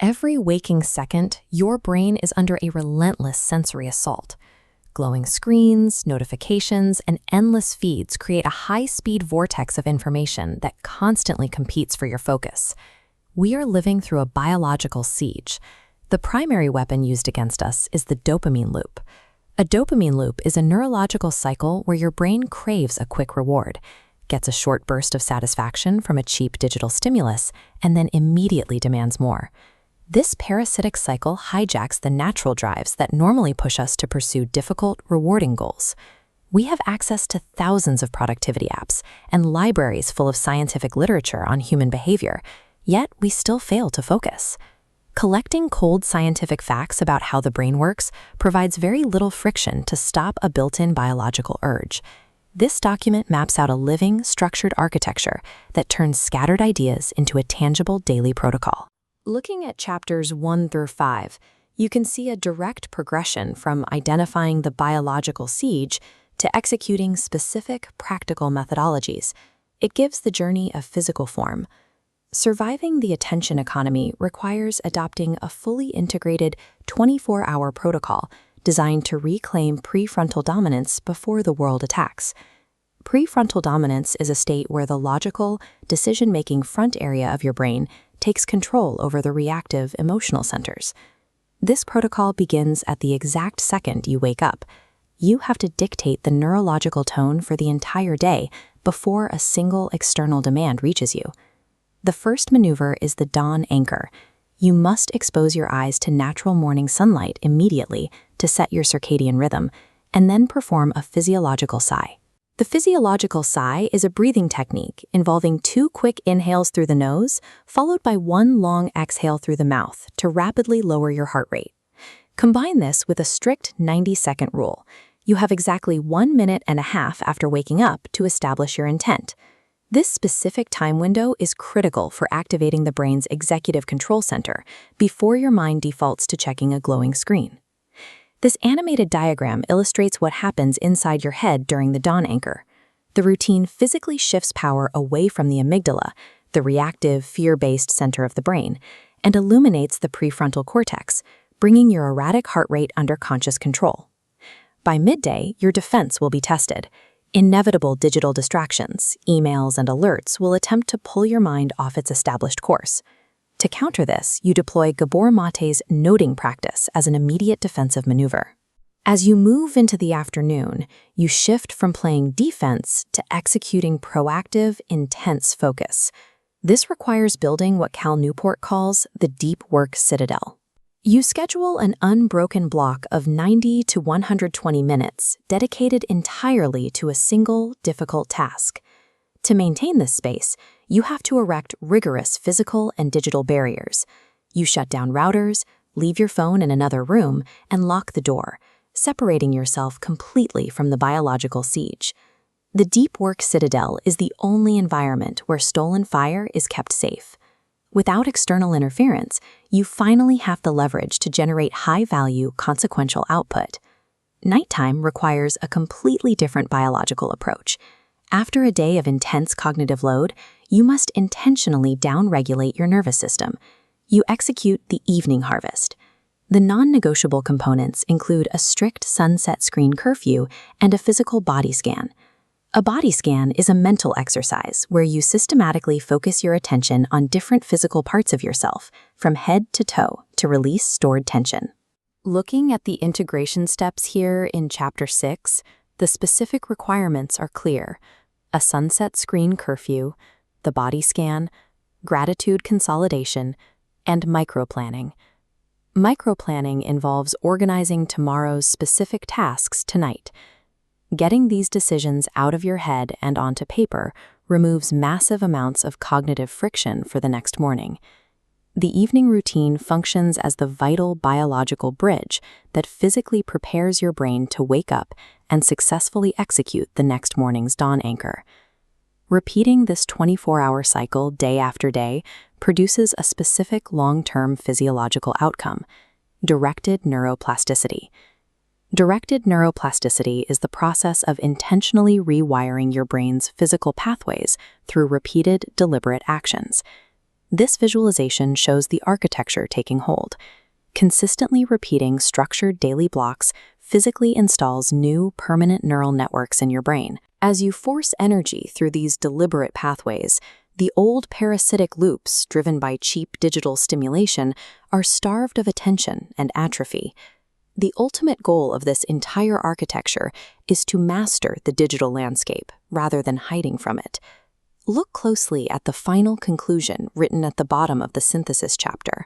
Every waking second, your brain is under a relentless sensory assault. Glowing screens, notifications, and endless feeds create a high-speed vortex of information that constantly competes for your focus. We are living through a biological siege. The primary weapon used against us is the dopamine loop. A dopamine loop is a neurological cycle where your brain craves a quick reward, gets a short burst of satisfaction from a cheap digital stimulus, and then immediately demands more. This parasitic cycle hijacks the natural drives that normally push us to pursue difficult, rewarding goals. We have access to thousands of productivity apps and libraries full of scientific literature on human behavior, yet we still fail to focus. Collecting cold scientific facts about how the brain works provides very little friction to stop a built-in biological urge. This document maps out a living, structured architecture that turns scattered ideas into a tangible daily protocol. Looking at chapters 1 through 5, you can see a direct progression from identifying the biological siege to executing specific, practical methodologies. It gives the journey a physical form. Surviving the attention economy requires adopting a fully integrated 24-hour protocol designed to reclaim prefrontal dominance before the world attacks. Prefrontal dominance is a state where the logical, decision-making front area of your brain takes control over the reactive emotional centers. This protocol begins at the exact second you wake up. You have to dictate the neurological tone for the entire day before a single external demand reaches you. The first maneuver is the dawn anchor. You must expose your eyes to natural morning sunlight immediately to set your circadian rhythm, and then perform a physiological sigh. The physiological sigh is a breathing technique involving 2 quick inhales through the nose, followed by 1 long exhale through the mouth to rapidly lower your heart rate. Combine this with a strict 90-second rule. You have exactly 1.5 minutes after waking up to establish your intent. This specific time window is critical for activating the brain's executive control center before your mind defaults to checking a glowing screen. This animated diagram illustrates what happens inside your head during the dawn anchor. The routine physically shifts power away from the amygdala, the reactive, fear-based center of the brain, and illuminates the prefrontal cortex, bringing your erratic heart rate under conscious control. By midday, your defense will be tested. Inevitable digital distractions, emails, and alerts will attempt to pull your mind off its established course. To counter this, you deploy Gabor Mate's noting practice as an immediate defensive maneuver. As you move into the afternoon, you shift from playing defense to executing proactive, intense focus. This requires building what Cal Newport calls the deep work citadel. You schedule an unbroken block of 90 to 120 minutes dedicated entirely to a single, difficult task. To maintain this space, you have to erect rigorous physical and digital barriers. You shut down routers, leave your phone in another room, and lock the door, separating yourself completely from the biological siege. The deep work citadel is the only environment where stolen fire is kept safe. Without external interference, you finally have the leverage to generate high-value, consequential output. Nighttime requires a completely different biological approach. After a day of intense cognitive load, you must intentionally downregulate your nervous system. You execute the evening harvest. The non-negotiable components include a strict sunset screen curfew and a physical body scan. A body scan is a mental exercise where you systematically focus your attention on different physical parts of yourself, from head to toe, to release stored tension. Looking at the integration steps here in Chapter 6, the specific requirements are clear: a sunset screen curfew, the body scan, gratitude consolidation, and microplanning. Microplanning involves organizing tomorrow's specific tasks tonight. Getting these decisions out of your head and onto paper removes massive amounts of cognitive friction for the next morning. The evening routine functions as the vital biological bridge that physically prepares your brain to wake up and successfully execute the next morning's dawn anchor. Repeating this 24-hour cycle day after day produces a specific long-term physiological outcome: directed neuroplasticity. Directed neuroplasticity is the process of intentionally rewiring your brain's physical pathways through repeated, deliberate actions. This visualization shows the architecture taking hold. Consistently repeating structured daily blocks physically installs new, permanent neural networks in your brain. As you force energy through these deliberate pathways, the old parasitic loops, driven by cheap digital stimulation, are starved of attention and atrophy. The ultimate goal of this entire architecture is to master the digital landscape, rather than hiding from it. Look closely at the final conclusion written at the bottom of the synthesis chapter.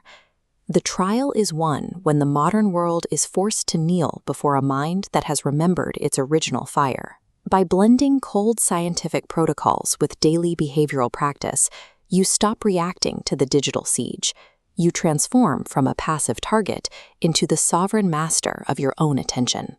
The trial is won when the modern world is forced to kneel before a mind that has remembered its original fire. By blending cold scientific protocols with daily behavioral practice, you stop reacting to the digital siege. You transform from a passive target into the sovereign master of your own attention.